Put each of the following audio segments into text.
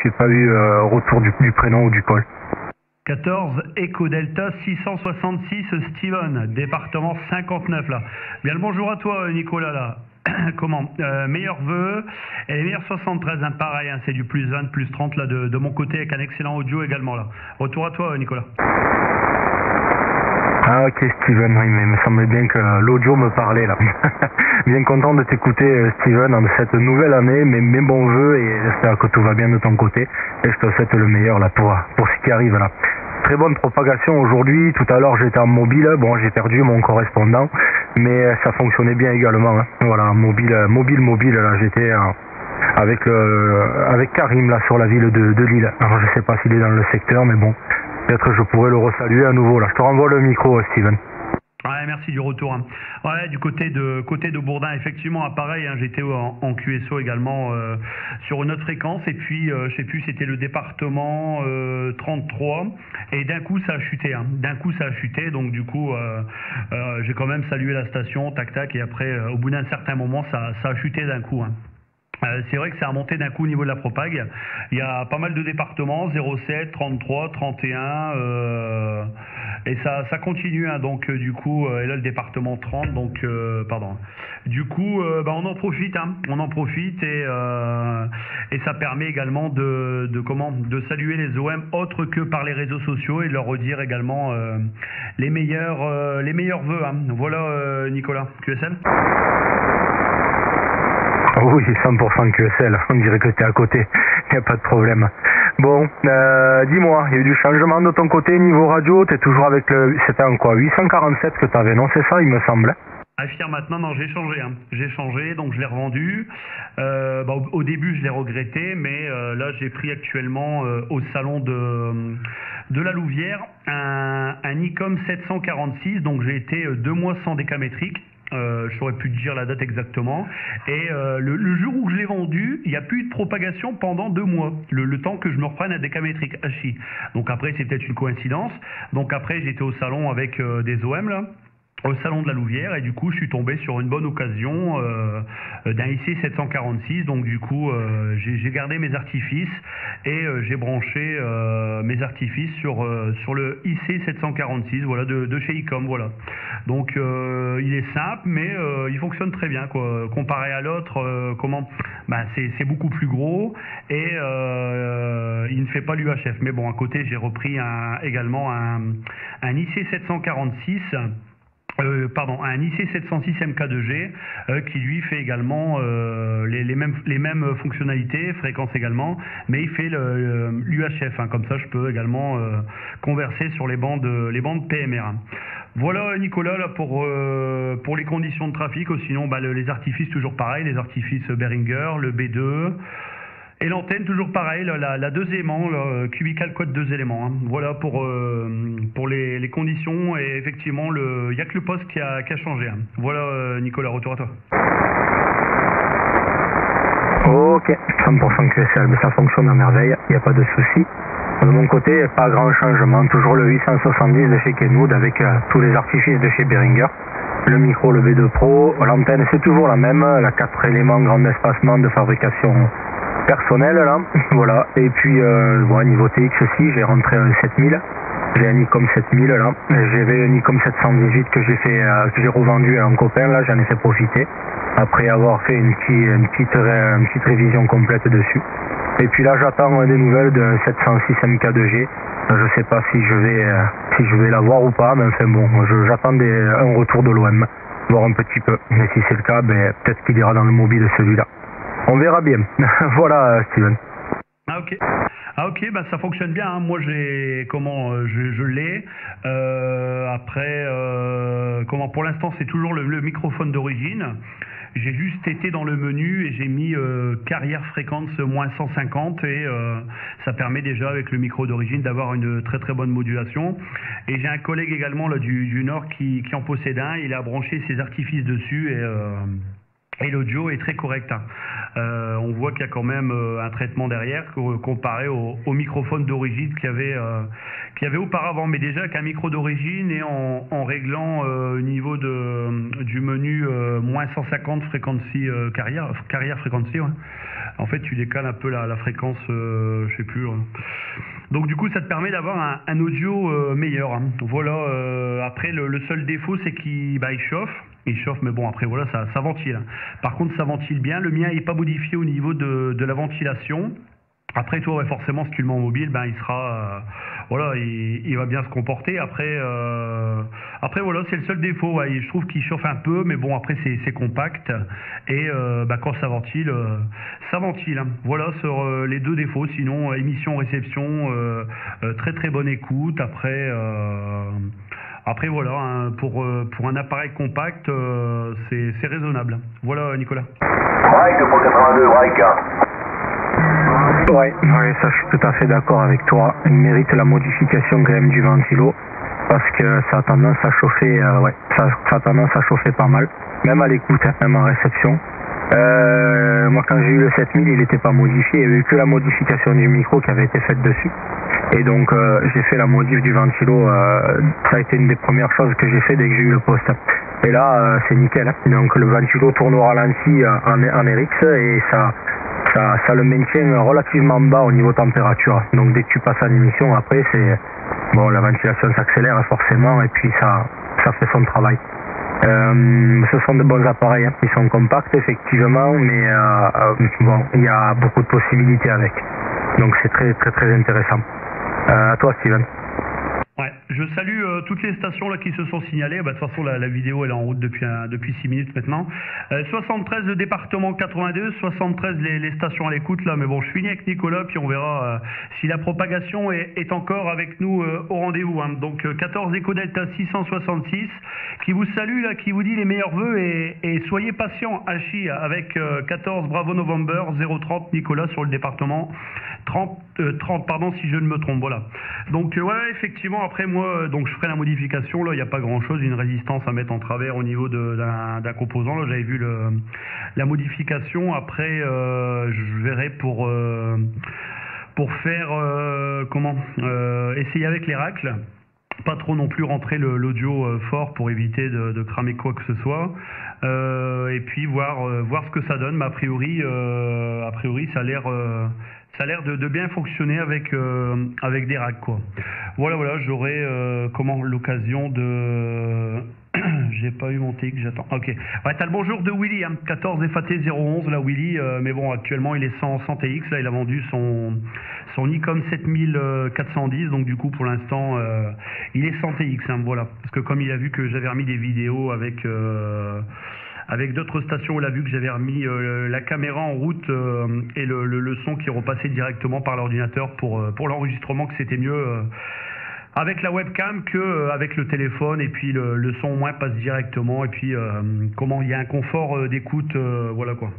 j'ai pas eu retour du prénom ou du call. 14 Echo Delta 666 Steven, département 59 là. Bien le bonjour à toi Nicolas là. Comment meilleurs vœux et les meilleurs 73, hein, pareil, hein, c'est du plus 20, plus 30 là de mon côté avec un excellent audio également là. Retour à toi Nicolas. Ah ok Steven, oui, mais il me semblait bien que l'audio me parlait là. Bien content de t'écouter Steven en cette nouvelle année, mes bons vœux et j'espère que tout va bien de ton côté et je te souhaite le meilleur là pour ce qui arrive là. Très bonne propagation aujourd'hui, tout à l'heure j'étais en mobile, bon j'ai perdu mon correspondant, mais ça fonctionnait bien également, hein. Voilà, mobile là j'étais avec Karim là sur la ville de Lille. Alors je sais pas s'il est dans le secteur, mais bon. Peut-être que je pourrais le resaluer à nouveau là. Je te renvoie le micro, Steven. Ouais, merci du retour. Hein. Ouais, du côté de Bourdin, effectivement, pareil, hein, j'étais en QSO également sur une autre fréquence et puis je sais plus, c'était le département 33 et d'un coup ça a chuté. Hein. D'un coup ça a chuté, donc du coup j'ai quand même salué la station, tac tac, et après au bout d'un certain moment ça a chuté d'un coup. Hein. C'est vrai que ça a remonté d'un coup au niveau de la propague. Il y a pas mal de départements, 07, 33, 31, et ça continue, hein, donc du coup, et là le département 30, donc pardon. Du coup, on en profite, hein, et ça permet également de saluer les OM autres que par les réseaux sociaux et de leur redire également les meilleurs vœux. Hein. Voilà Nicolas, QSL. Oui, 100% QSL, on dirait que t'es à côté, y a pas de problème. Bon, dis-moi, il y a eu du changement de ton côté niveau radio, t'es toujours avec c'était en quoi, 847 que t'avais, non c'est ça il me semble? Affirme maintenant, non j'ai changé, hein. J'ai changé, donc je l'ai revendu. Au début je l'ai regretté, mais là j'ai pris actuellement au salon de la Louvière un Nikon 746, donc j'ai été 2 mois sans décamétrique. Je saurais plus te dire la date exactement. Et le jour où je l'ai vendu, il n'y a plus eu de propagation pendant 2 mois. Le temps que je me reprenne à décamétrique HI. Donc après, c'est peut-être une coïncidence. Donc après, j'étais au salon avec des OM là. Au salon de la Louvière et du coup je suis tombé sur une bonne occasion d'un IC 746, donc du coup j'ai gardé mes artifices et j'ai branché mes artifices sur le IC 746, voilà, de chez ICOM, voilà. Donc il est simple mais il fonctionne très bien quoi. Comparé à l'autre, c'est beaucoup plus gros et il ne fait pas l'UHF, mais bon à côté j'ai repris également un IC 746, un IC 706 MK2G qui lui fait également les mêmes fonctionnalités, fréquences également, mais il fait l'UHF, hein, comme ça je peux également converser sur les bandes PMR. Hein. Voilà Nicolas là pour les conditions de trafic, sinon les artifices toujours pareil, les artifices Behringer, le B2. Et l'antenne toujours pareil, la 2 éléments, cubical code 2 éléments. Hein. Voilà pour les conditions et effectivement il n'y a que le poste qui a changé. Hein. Voilà Nicolas, retour à toi. Ok, 100% QSL, mais ça fonctionne à merveille, il n'y a pas de souci. De mon côté, pas grand changement, toujours le 870 de chez Kenwood avec tous les artifices de chez Behringer. Le micro, le B2 Pro, l'antenne c'est toujours la même, la 4 éléments grand espacement de fabrication personnel là, voilà. Et puis niveau TX aussi, j'ai rentré un 7000, j'ai un Nikon 7000 là, j'avais un Nikon 718 que j'ai revendu à un copain là, j'en ai fait profiter après avoir fait une petite révision complète dessus. Et puis là j'attends des nouvelles de 706 MK2G. Je sais pas si je vais l'avoir ou pas, mais enfin bon, j'attends un retour de l'OM, voir un petit peu. Mais si c'est le cas, peut-être qu'il ira dans le mobile celui-là. On verra bien. Voilà, Steven. Ah ok, ça fonctionne bien. Hein. Moi je l'ai. Après, pour l'instant c'est toujours le microphone d'origine. J'ai juste été dans le menu et j'ai mis carrière fréquence moins 150 et ça permet déjà avec le micro d'origine d'avoir une très très bonne modulation. Et j'ai un collègue également là du Nord qui en possède un. Il a branché ses artifices dessus et l'audio est très correct. Hein. On voit qu'il y a quand même un traitement derrière comparé au microphone d'origine qu'il y avait auparavant. Mais déjà avec un micro d'origine et en réglant au niveau du menu moins 150 frequency carrière frequency, ouais. En fait, tu décales un peu la fréquence, je sais plus. Donc du coup, ça te permet d'avoir un audio meilleur. Hein. Voilà. Après, le seul défaut, c'est qu'il chauffe. Il chauffe, mais bon, après voilà, ça ventile. Par contre, ça ventile bien. Le mien n'est pas modifié au niveau de la ventilation. Après, toi, ouais, forcément, si tu le mets en mobile, il sera, voilà, il va bien se comporter. Après, voilà, c'est le seul défaut. Ouais. Je trouve qu'il chauffe un peu, mais bon, après, c'est compact. Et quand ça ventile, ça ventile. Hein. Voilà sur les deux défauts. Sinon, émission, réception, très très bonne écoute. Après voilà, hein, pour un appareil compact, c'est raisonnable. Voilà, Nicolas. Mike pour 82, Mike. Ouais, ça je suis tout à fait d'accord avec toi. Il mérite la modification quand même du ventilo parce que ça a tendance à chauffer, ça a tendance à chauffer pas mal, même à l'écoute, hein, même en réception. Moi quand j'ai eu le 7000, il n'était pas modifié, il n'y avait eu que la modification du micro qui avait été faite dessus. Et donc j'ai fait la modif du ventilo, ça a été une des premières choses que j'ai fait dès que j'ai eu le poste. Et là c'est nickel, hein. Donc le ventilo tourne au ralenti en RX et ça le maintient relativement bas au niveau température. Donc dès que tu passes à l'émission, après c'est bon, la ventilation s'accélère forcément et puis ça fait son travail. Ce sont de bons appareils, hein. Ils sont compacts effectivement, mais bon, il y a beaucoup de possibilités avec. Donc c'est très très très intéressant. À toi Steven. Ouais, je salue toutes les stations là qui se sont signalées. De toute façon, la vidéo elle est en route depuis 6 minutes maintenant. 73 le département 82, 73 les stations à l'écoute là. Mais bon, je finis avec Nicolas puis on verra si la propagation est encore avec nous au rendez-vous. Hein. Donc 14 Echo Delta 666 qui vous salue là, qui vous dit les meilleurs vœux et soyez patient Hachi avec 14 Bravo November 030 Nicolas sur le département 30 pardon si je ne me trompe. Voilà. Donc ouais, effectivement. Après moi, donc je ferai la modification. Là, il n'y a pas grand-chose, une résistance à mettre en travers au niveau d'un composant. Là, j'avais vu la modification. Après, je verrai pour faire essayer avec les racles. Pas trop non plus rentrer l'audio fort pour éviter de cramer quoi que ce soit. Et puis voir ce que ça donne. Mais a priori, ça a l'air de bien fonctionner avec des racks quoi. Voilà, j'aurai l'occasion de j'ai pas eu mon TX, j'attends. OK. Ouais, t'as le bonjour de Willy, hein, 14 FAT 011 là Willy, mais bon, actuellement il est sans TX là, il a vendu son Nikon 7410 donc du coup pour l'instant il est sans TX hein, voilà, parce que comme il a vu que j'avais remis des vidéos avec d'autres stations, il a vu que j'avais remis la caméra en route et le son qui repassait directement par l'ordinateur pour l'enregistrement, que c'était mieux avec la webcam qu'avec le téléphone, et puis le son au moins passe directement, et puis il y a un confort d'écoute, voilà quoi.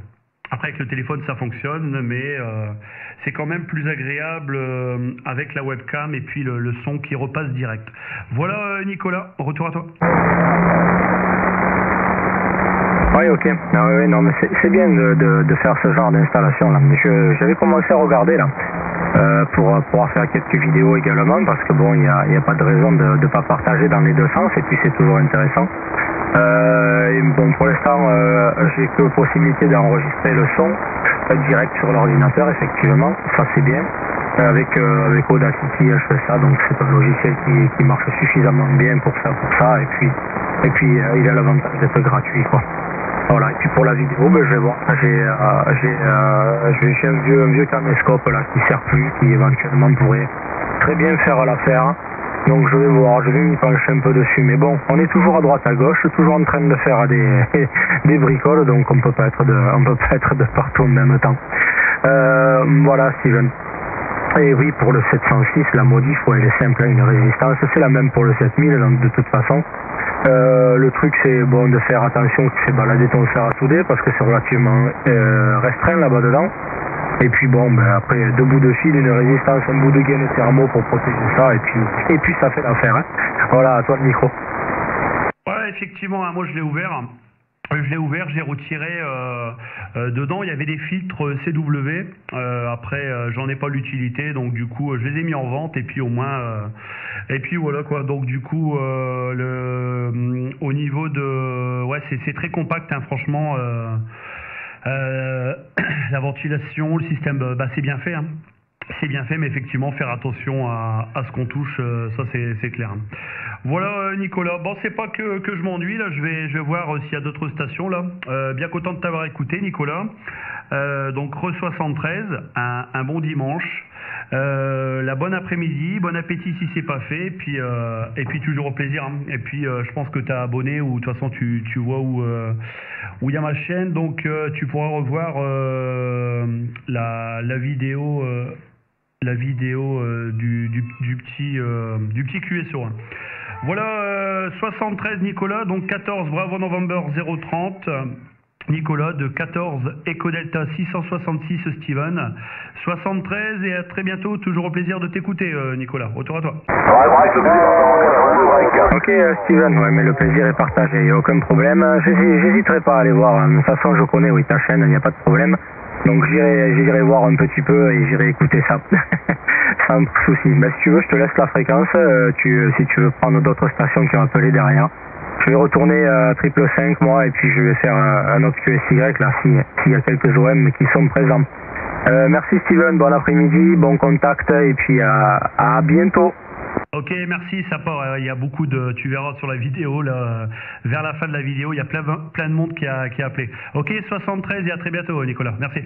Après avec le téléphone ça fonctionne, mais c'est quand même plus agréable avec la webcam et puis le son qui repasse direct. Voilà Nicolas, retour à toi. Oui, ok. Oui, non, mais c'est bien de faire ce genre d'installation là. J'avais commencé à regarder là pour pouvoir faire quelques vidéos également, parce que bon, il y a pas de raison de ne pas partager dans les deux sens, et puis c'est toujours intéressant. Et bon, pour l'instant, j'ai que possibilité d'enregistrer le son direct sur l'ordinateur, effectivement, ça c'est bien. Avec Audacity, je fais ça, donc c'est un logiciel qui marche suffisamment bien pour ça, et puis il a l'avantage d'être gratuit, quoi. Voilà, et puis pour la vidéo, je vais voir. J'ai un vieux caméscope là qui sert plus, qui éventuellement pourrait très bien faire l'affaire. Donc je vais voir, je vais m'y pencher un peu dessus. Mais bon, on est toujours à droite à gauche, toujours en train de faire des bricoles, donc on peut pas être de partout en même temps. Voilà Steven. Et oui, pour le 706, la modif, elle est simple, une résistance, c'est la même pour le 7000, donc de toute façon. Le truc c'est bon de faire attention que c'est balader ton fer à souder parce que c'est relativement restreint là-bas dedans. Et puis bon, après 2 bouts de fil, une résistance, un bout de gaine thermo pour protéger ça, et puis ça fait l'affaire. Hein. Voilà, à toi le micro. Ouais, effectivement, hein, moi je l'ai ouvert, j'ai retiré dedans, il y avait des filtres CW. Après, j'en ai pas l'utilité, donc du coup, je les ai mis en vente, et puis au moins, et puis voilà quoi. Donc du coup, au niveau de, ouais, c'est très compact, hein, franchement. La ventilation, le système, bah, c'est bien fait, hein. C'est bien fait, mais effectivement, faire attention à ce qu'on touche, ça c'est clair. Voilà, Nicolas. Bon, c'est pas que je m'ennuie, là. Je vais voir s'il y a d'autres stations, là. Bien content de t'avoir écouté, Nicolas. Donc, Re 73, un bon dimanche. La bonne après-midi, bon appétit si c'est pas fait, et puis toujours au plaisir, hein. Et puis je pense que tu as abonné, ou de toute façon tu vois où il y a ma chaîne, donc tu pourras revoir la vidéo du petit QSO, hein. Voilà, 73 Nicolas, donc 14 Bravo November 030 Nicolas de 14 Echo Delta 666 Steven 73, et à très bientôt, toujours au plaisir de t'écouter, Nicolas. Retour à toi. Ok Steven, ouais, mais le plaisir est partagé, il n'y a aucun problème. J'hésiterai pas à aller voir, de toute façon je connais ta chaîne, il n'y a pas de problème. Donc j'irai voir un petit peu et j'irai écouter ça. Sans souci. Ben, si tu veux, je te laisse la fréquence, si tu veux prendre d'autres stations qui ont appelé derrière. Je vais retourner à 555 moi, et puis je vais faire un autre QSY là s'il y a quelques OM qui sont présents. Merci Steven, bon après-midi, bon contact, et puis à bientôt. Ok, merci, ça part. Il y a beaucoup de, tu verras sur la vidéo, là, vers la fin de la vidéo, il y a plein de monde qui a appelé. Ok, 73, et à très bientôt, Nicolas. Merci.